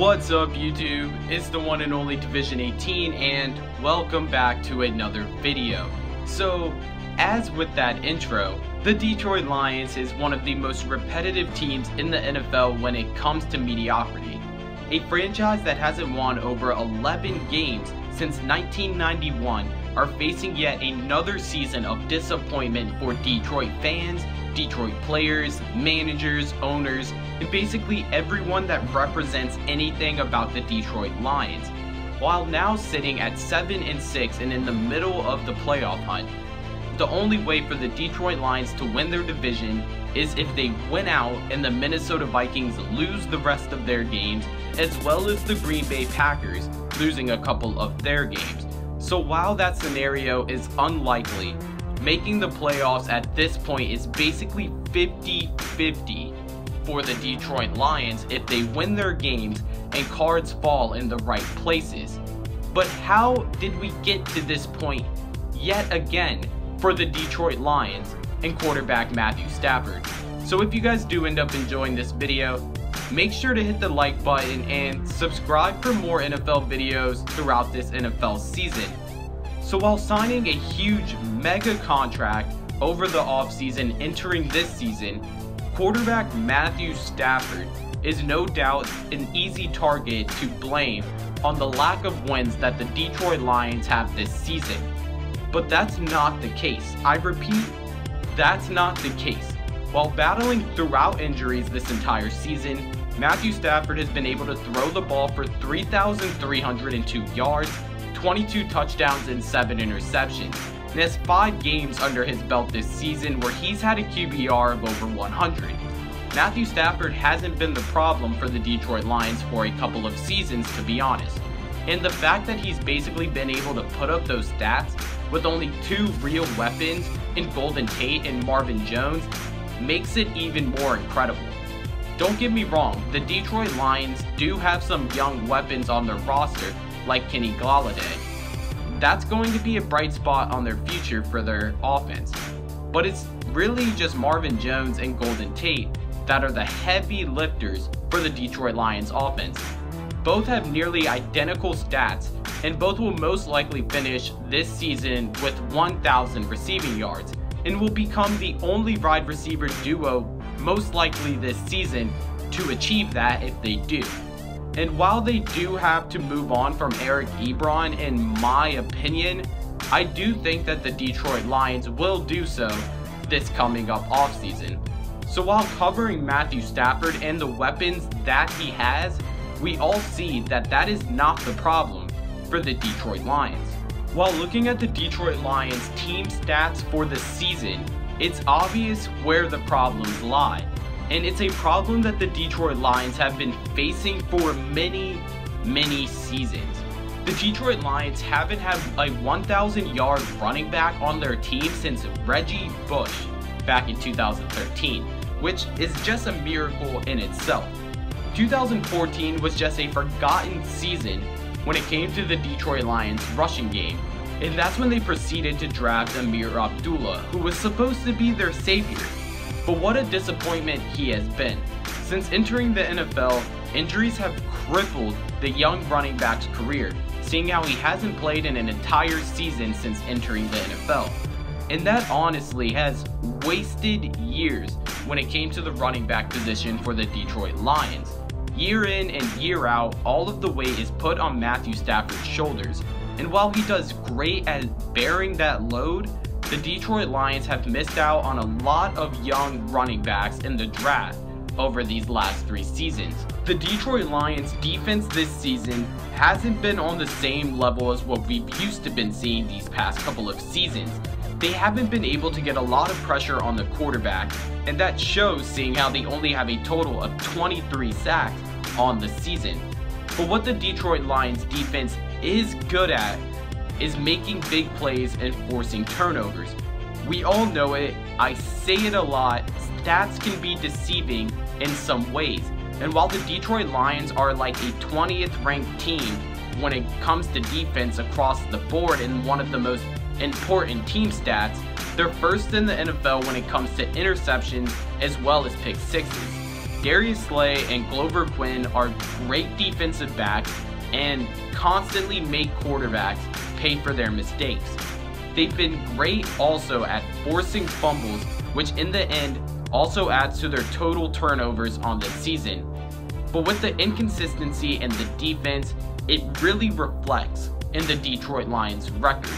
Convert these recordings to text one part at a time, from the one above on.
What's up YouTube? It's the one and only Division 18 and welcome back to another video. So, as with that intro, the Detroit Lions is one of the most repetitive teams in the NFL when it comes to mediocrity. A franchise that hasn't won over 11 games since 1991 are facing yet another season of disappointment for Detroit fans, Detroit players, managers, owners, and basically everyone that represents anything about the Detroit Lions. While now sitting at 7-6 and in the middle of the playoff hunt, the only way for the Detroit Lions to win their division is if they win out and the Minnesota Vikings lose the rest of their games, as well as the Green Bay Packers losing a couple of their games. So while that scenario is unlikely, making the playoffs at this point is basically 50-50 for the Detroit Lions if they win their games and cards fall in the right places. But how did we get to this point yet again for the Detroit Lions and quarterback Matthew Stafford? So if you guys do end up enjoying this video, make sure to hit the like button and subscribe for more NFL videos throughout this NFL season. So while signing a huge mega contract over the offseason entering this season, quarterback Matthew Stafford is no doubt an easy target to blame on the lack of wins that the Detroit Lions have this season. But that's not the case. I repeat, that's not the case. While battling throughout injuries this entire season, Matthew Stafford has been able to throw the ball for 3,302 yards, 22 touchdowns and 7 interceptions, and has 5 games under his belt this season where he's had a QBR of over 100. Matthew Stafford hasn't been the problem for the Detroit Lions for a couple of seasons, to be honest, and the fact that he's basically been able to put up those stats with only 2 real weapons in Golden Tate and Marvin Jones makes it even more incredible. Don't get me wrong, the Detroit Lions do have some young weapons on their roster like Kenny Golladay. That's going to be a bright spot on their future for their offense. But it's really just Marvin Jones and Golden Tate that are the heavy lifters for the Detroit Lions offense. Both have nearly identical stats, and both will most likely finish this season with 1,000 receiving yards, and will become the only wide receiver duo most likely this season to achieve that if they do. And while they do have to move on from Eric Ebron, in my opinion, I do think that the Detroit Lions will do so this coming up offseason. So while covering Matthew Stafford and the weapons that he has, we all see that that is not the problem for the Detroit Lions. While looking at the Detroit Lions team stats for the season, it's obvious where the problems lie. And it's a problem that the Detroit Lions have been facing for many seasons. The Detroit Lions haven't had a 1,000-yard running back on their team since Reggie Bush back in 2013, which is just a miracle in itself. 2014 was just a forgotten season when it came to the Detroit Lions rushing game, and that's when they proceeded to draft Amir Abdullah, who was supposed to be their savior. But what a disappointment he has been. Since entering the NFL, injuries have crippled the young running back's career, seeing how he hasn't played in an entire season since entering the NFL. And that honestly has wasted years when it came to the running back position for the Detroit Lions. Year in and year out, all of the weight is put on Matthew Stafford's shoulders, and while he does great at bearing that load, the Detroit Lions have missed out on a lot of young running backs in the draft over these last 3 seasons. The Detroit Lions defense this season hasn't been on the same level as what we've used to been seeing these past couple of seasons. They haven't been able to get a lot of pressure on the quarterback, and that shows seeing how they only have a total of 23 sacks on the season. But what the Detroit Lions defense is good at is making big plays and forcing turnovers. We all know it, I say it a lot, stats can be deceiving in some ways. And while the Detroit Lions are like a 20th ranked team when it comes to defense across the board and one of the most important team stats, they're first in the NFL when it comes to interceptions as well as pick sixes. Darius Slay and Glover Quinn are great defensive backs and constantly make quarterbacks pay for their mistakes. They've been great also at forcing fumbles, which in the end also adds to their total turnovers on the season. But with the inconsistency in the defense, it really reflects in the Detroit Lions record.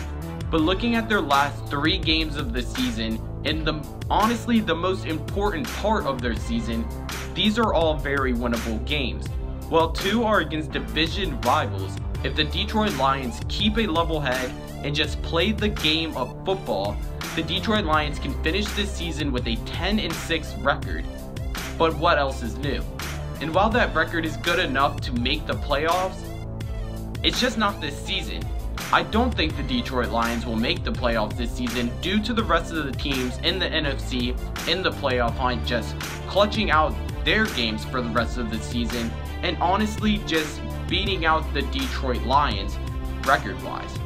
But looking at their last 3 games of the season, and honestly the most important part of their season, these are all very winnable games. While 2 are against division rivals, if the Detroit Lions keep a level head and just play the game of football, the Detroit Lions can finish this season with a 10-6 record. But what else is new? And while that record is good enough to make the playoffs, it's just not this season. I don't think the Detroit Lions will make the playoffs this season due to the rest of the teams in the NFC in the playoff hunt just clutching out their games for the rest of the season and honestly just beating out the Detroit Lions record-wise.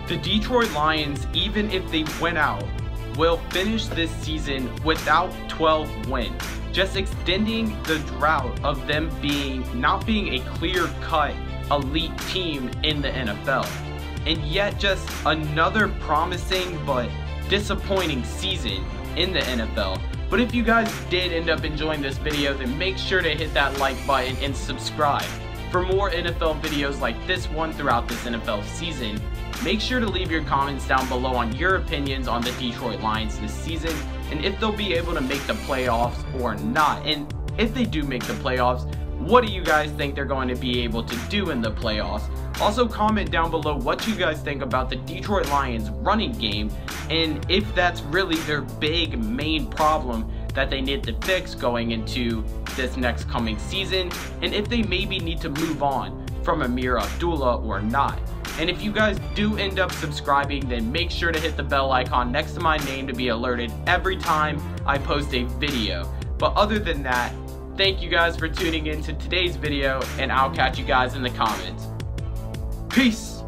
The Detroit Lions, even if they win out, will finish this season without 12 wins, just extending the drought of them not being a clear-cut elite team in the NFL. And yet just another promising but disappointing season in the NFL. But if you guys did end up enjoying this video, then make sure to hit that like button and subscribe. For more NFL videos like this one throughout this NFL season, make sure to leave your comments down below on your opinions on the Detroit Lions this season and if they'll be able to make the playoffs or not. And if they do make the playoffs, what do you guys think they're going to be able to do in the playoffs? Also comment down below what you guys think about the Detroit Lions running game and if that's really their big main problem that they need to fix going into this next coming season, and if they maybe need to move on from Amir Abdullah or not. And if you guys do end up subscribing, then make sure to hit the bell icon next to my name to be alerted every time I post a video. But other than that, thank you guys for tuning in to today's video, and I'll catch you guys in the comments. Peace!